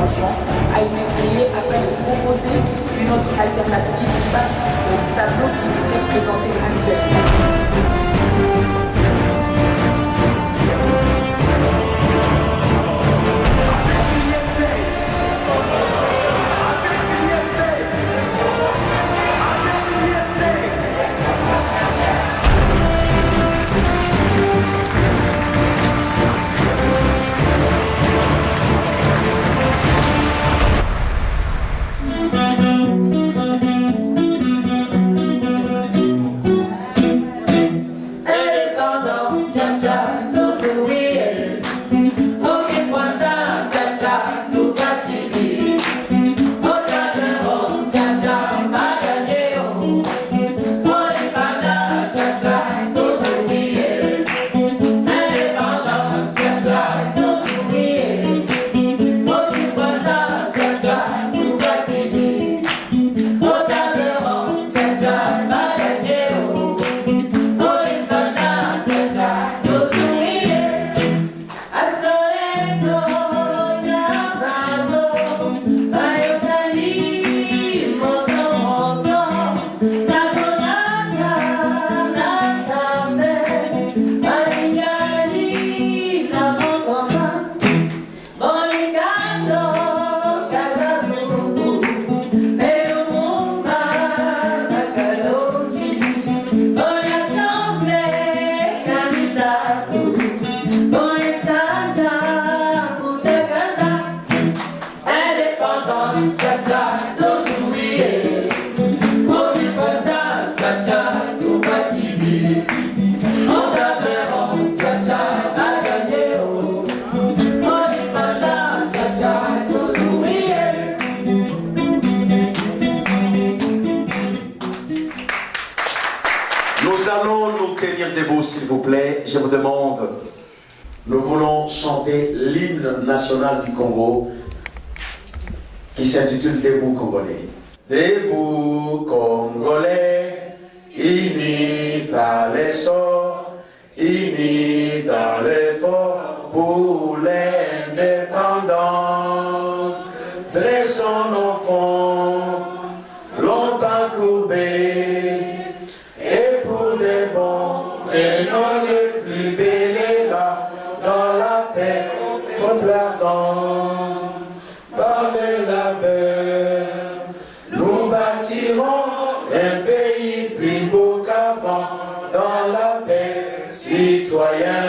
changement a été créé afin de proposer une autre alternative face au tableau qui nous est présenté actuellement. S'il vous plaît, je vous demande, nous voulons chanter l'hymne national du Congo qui s'intitule Debout Congolais. Debout Congolais, unis par l'essor, unis dans l'effort pour l'indépendance. Dressons nos fronts, longtemps courbés, et pour des bons. Prenons les plus belles là, dans la paix, contre l'ardent, par le labeur, nous bâtirons un pays plus beau qu'avant, dans la paix, citoyens,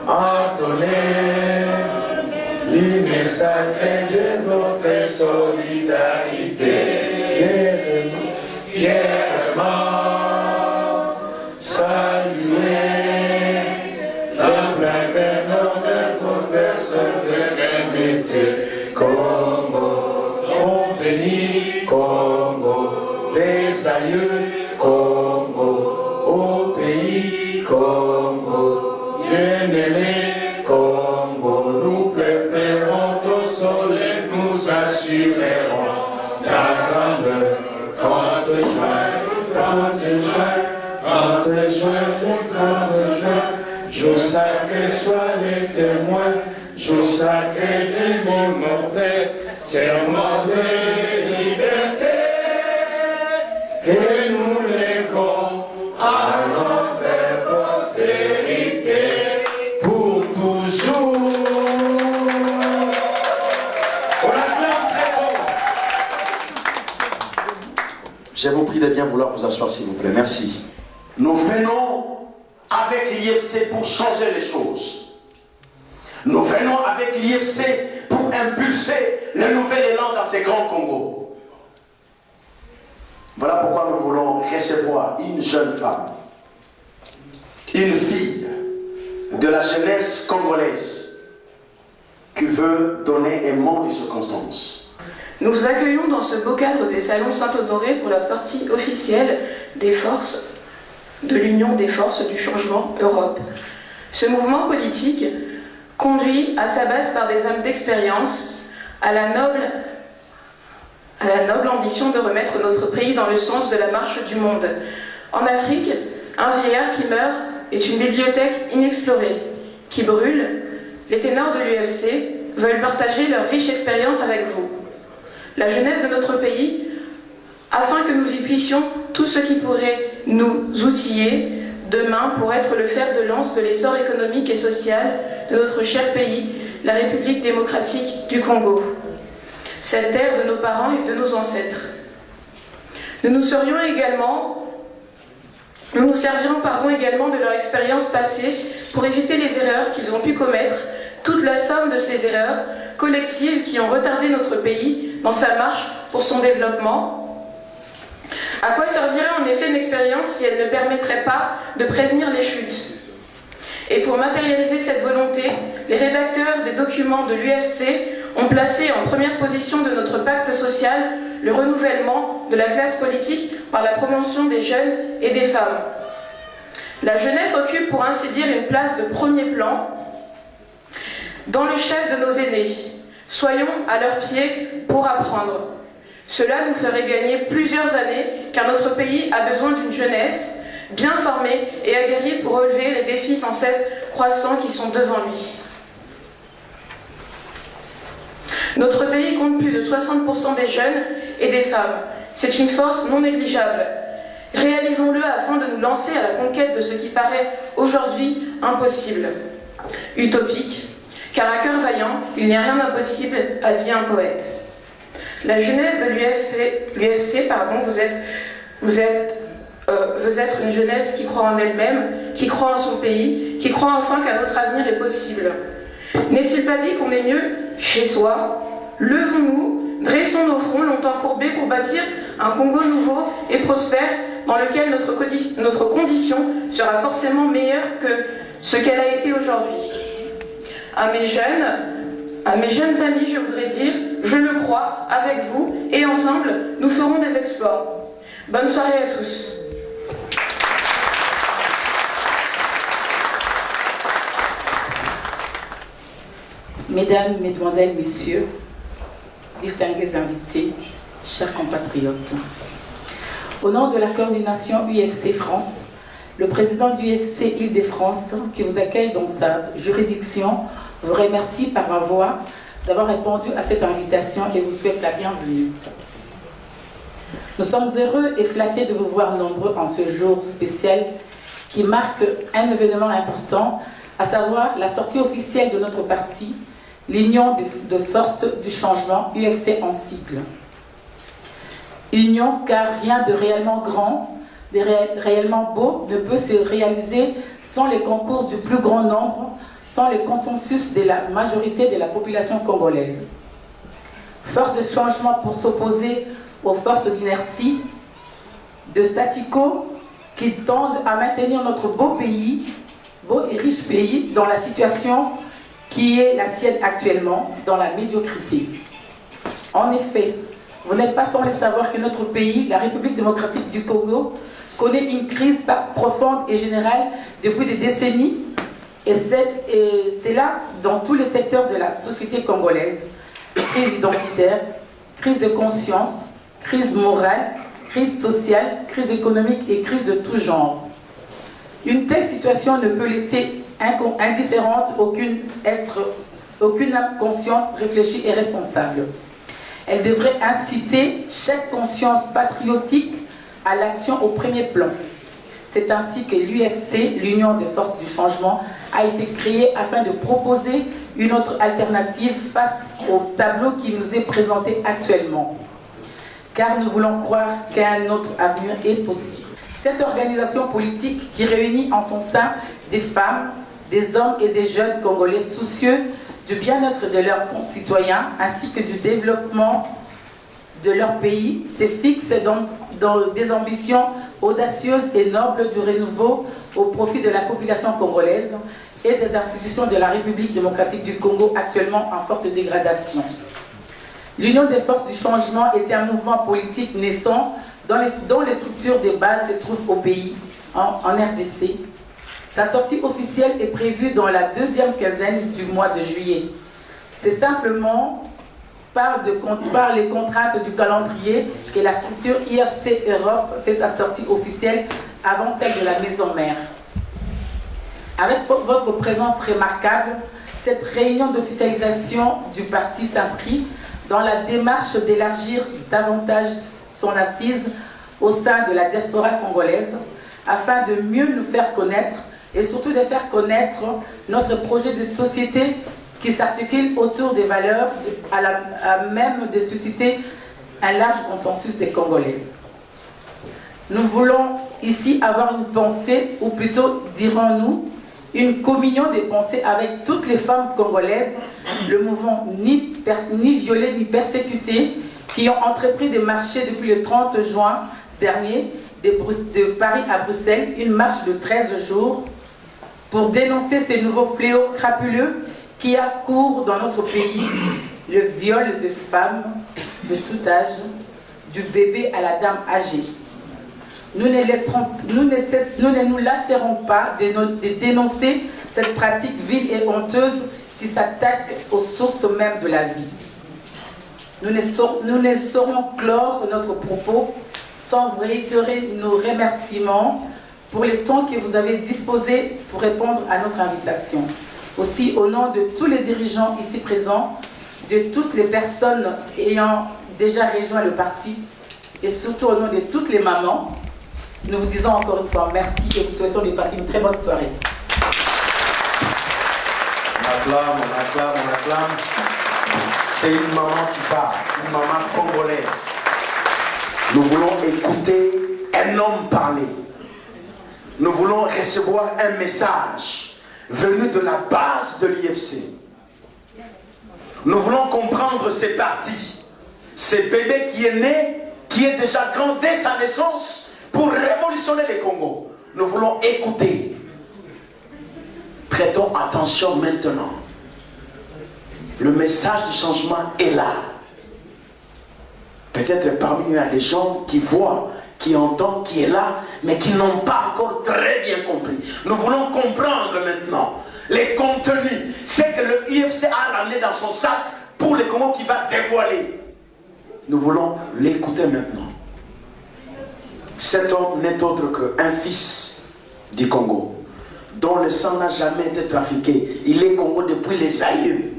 entonnez l'hymne sacré de notre solidarité, fièrement. Saluer la main de notre professeur de l'unité. Congo, on bénit Congo, des aïeux Congo, au pays Congo, bien-aimé Congo, nous préparons au soleil, nous assurerons la grande 30 juin, 30 juin. 30 juin, jour sacré, sois les témoins, jour sacré du monde mortel, serment de liberté, que nous léguons à notre postérité pour toujours. On acclame très fort. Je vous prie de bien vouloir vous asseoir, s'il vous plaît. Merci. Nous venons avec l'IFC pour changer les choses. Nous venons avec l'IFC pour impulser le nouvel élan dans ces grands Congo. Voilà pourquoi nous voulons recevoir une jeune femme, une fille de la jeunesse congolaise qui veut donner un monde de circonstances. Nous vous accueillons dans ce beau cadre des salons Saint-Honoré pour la sortie officielle des forces de l'Union des forces du changement Europe. Ce mouvement politique, conduit à sa base par des hommes d'expérience, à la noble ambition de remettre notre pays dans le sens de la marche du monde. En Afrique, un vieillard qui meurt est une bibliothèque inexplorée, qui brûle. Les ténors de l'UFC veulent partager leur riche expérience avec vous. La jeunesse de notre pays, afin que nous y puissions tout ce qui pourrait nous outiller demain pour être le fer de lance de l'essor économique et social de notre cher pays, la République démocratique du Congo, cette terre de nos parents et de nos ancêtres. Nous nous servirons également de leur expérience passée pour éviter les erreurs qu'ils ont pu commettre, toute la somme de ces erreurs collectives qui ont retardé notre pays dans sa marche pour son développement. À quoi servirait en effet une expérience si elle ne permettrait pas de prévenir les chutes? Et pour matérialiser cette volonté, les rédacteurs des documents de l'UFC ont placé en première position de notre pacte social le renouvellement de la classe politique par la promotion des jeunes et des femmes. La jeunesse occupe pour ainsi dire une place de premier plan dans le chef de nos aînés. Soyons à leurs pieds pour apprendre. Cela nous ferait gagner plusieurs années car notre pays a besoin d'une jeunesse bien formée et aguerrie pour relever les défis sans cesse croissants qui sont devant lui. Notre pays compte plus de 60% des jeunes et des femmes. C'est une force non négligeable. Réalisons-le afin de nous lancer à la conquête de ce qui paraît aujourd'hui impossible, utopique, car à cœur vaillant, il n'y a rien d'impossible, a dit un poète. La jeunesse de l'UFC, vous êtes une jeunesse qui croit en elle-même, qui croit en son pays, qui croit enfin qu'un autre avenir est possible. N'est-il pas dit qu'on est mieux chez soi? Levons-nous, dressons nos fronts longtemps courbés pour bâtir un Congo nouveau et prospère dans lequel notre condition sera forcément meilleure que ce qu'elle a été aujourd'hui. À mes jeunes amis, je voudrais dire, je le crois, avec vous, et ensemble, nous ferons des exploits. Bonne soirée à tous. Mesdames, Mesdemoiselles, Messieurs, distingués invités, chers compatriotes, au nom de la coordination UFC France, le président du UFC Île-de-France, qui vous accueille dans sa juridiction, vous remercie par ma voix d'avoir répondu à cette invitation et vous souhaite la bienvenue. Nous sommes heureux et flattés de vous voir nombreux en ce jour spécial qui marque un événement important, à savoir la sortie officielle de notre parti, l'Union de forces du changement, UFC en sigle. Union car rien de réellement grand, de réellement beau ne peut se réaliser sans les concours du plus grand nombre, sans le consensus de la majorité de la population congolaise. Force de changement pour s'opposer aux forces d'inertie, de statu quo qui tendent à maintenir notre beau pays, beau et riche pays, dans la situation qui est la sienne actuellement, dans la médiocrité. En effet, vous n'êtes pas sans le savoir que notre pays, la République démocratique du Congo, connaît une crise profonde et générale depuis des décennies, et c'est là dans tous les secteurs de la société congolaise. Crise identitaire, crise de conscience, crise morale, crise sociale, crise économique et crise de tout genre. Une telle situation ne peut laisser indifférente aucune âme consciente, réfléchie et responsable. Elle devrait inciter chaque conscience patriotique à l'action au premier plan. C'est ainsi que l'UFC, l'Union des forces du changement, a été créée afin de proposer une autre alternative face au tableau qui nous est présenté actuellement. Car nous voulons croire qu'un autre avenir est possible. Cette organisation politique qui réunit en son sein des femmes, des hommes et des jeunes Congolais soucieux du bien-être de leurs concitoyens ainsi que du développement de leur pays se fixe dans des ambitions audacieuses et nobles du renouveau au profit de la population congolaise et des institutions de la République démocratique du Congo actuellement en forte dégradation. L'Union des forces du changement était un mouvement politique naissant dont les structures de base se trouvent au pays, en RDC. Sa sortie officielle est prévue dans la deuxième quinzaine du mois de juillet. C'est simplement par les contraintes du calendrier que la structure IFC Europe fait sa sortie officielle avant celle de la maison mère. Avec votre présence remarquable, Cette réunion d'officialisation du parti s'inscrit dans la démarche d'élargir davantage son assise au sein de la diaspora congolaise afin de mieux nous faire connaître et surtout de faire connaître notre projet de société qui s'articule autour des valeurs à même de susciter un large consensus des Congolais. Nous voulons ici avoir une pensée, ou plutôt dirons-nous, une communion des pensées avec toutes les femmes congolaises, le mouvement ni violé ni persécuté, qui ont entrepris des marchés depuis le 30 juin dernier de Paris à Bruxelles, une marche de 13 jours pour dénoncer ces nouveaux fléaux crapuleux qui accourent dans notre pays, le viol de femmes de tout âge, du bébé à la dame âgée. Nous ne nous lasserons pas de dénoncer cette pratique vile et honteuse qui s'attaque aux sources mêmes de la vie. Nous ne saurions clore notre propos sans réitérer nos remerciements pour les temps que vous avez disposés pour répondre à notre invitation. Aussi, au nom de tous les dirigeants ici présents, de toutes les personnes ayant déjà rejoint le parti, et surtout au nom de toutes les mamans, nous vous disons encore une fois merci et vous souhaitons de passer une très bonne soirée. On acclame. C'est une maman qui parle, une maman congolaise. Nous voulons écouter un homme parler. Nous voulons recevoir un message venu de la base de l'IFC. Nous voulons comprendre ces partis, ces bébés qui est né, qui est déjà grand dès sa naissance pour révolutionner les Congos. Nous voulons écouter. Prêtons attention maintenant. Le message du changement est là. Peut-être parmi nous, il y a des gens qui voient, qui entendent, qui est là, mais qui n'ont pas encore très bien compris. Nous voulons comprendre maintenant les contenus. C'est que le IFC a ramené dans son sac pour les Congos qui va dévoiler. Nous voulons l'écouter maintenant. Cet homme n'est autre qu'un fils du Congo, dont le sang n'a jamais été trafiqué. Il est Congo depuis les aïeux.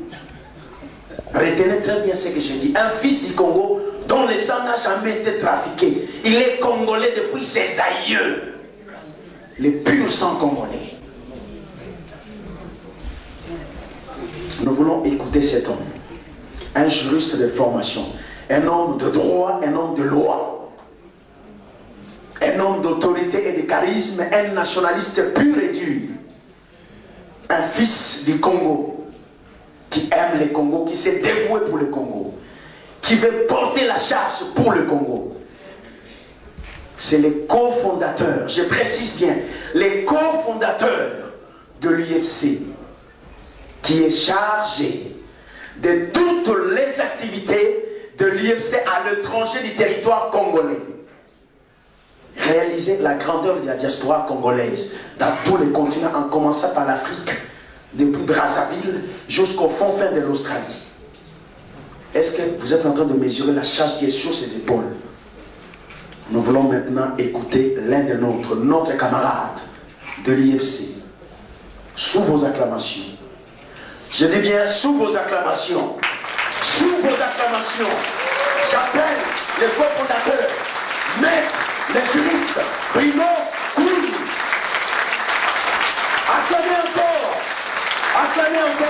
Retenez très bien ce que je dis. Un fils du Congo dont le sang n'a jamais été trafiqué. Il est congolais depuis ses aïeux. Le pur sang congolais. Nous voulons écouter cet homme. Un juriste de formation. Un homme de droit, un homme de loi. Un homme d'autorité et de charisme. Un nationaliste pur et dur. Un fils du Congo. Qui aime le Congo, qui s'est dévoué pour le Congo, qui veut porter la charge pour le Congo. C'est le cofondateur, je précise bien, le cofondateur de l'IFC, qui est chargé de toutes les activités de l'IFC à l'étranger du territoire congolais. Réaliser la grandeur de la diaspora congolaise dans tous les continents, en commençant par l'Afrique, depuis Brazzaville jusqu'au fond de l'Australie. Est-ce que vous êtes en train de mesurer la charge qui est sur ses épaules? Nous voulons maintenant écouter l'un de notre camarade de l'IFC. Sous vos acclamations. Je dis bien sous vos acclamations. Sous vos acclamations. J'appelle le cofondateur, maître, le juriste, Bruno Kouy. Acclamez encore. Acclamez encore.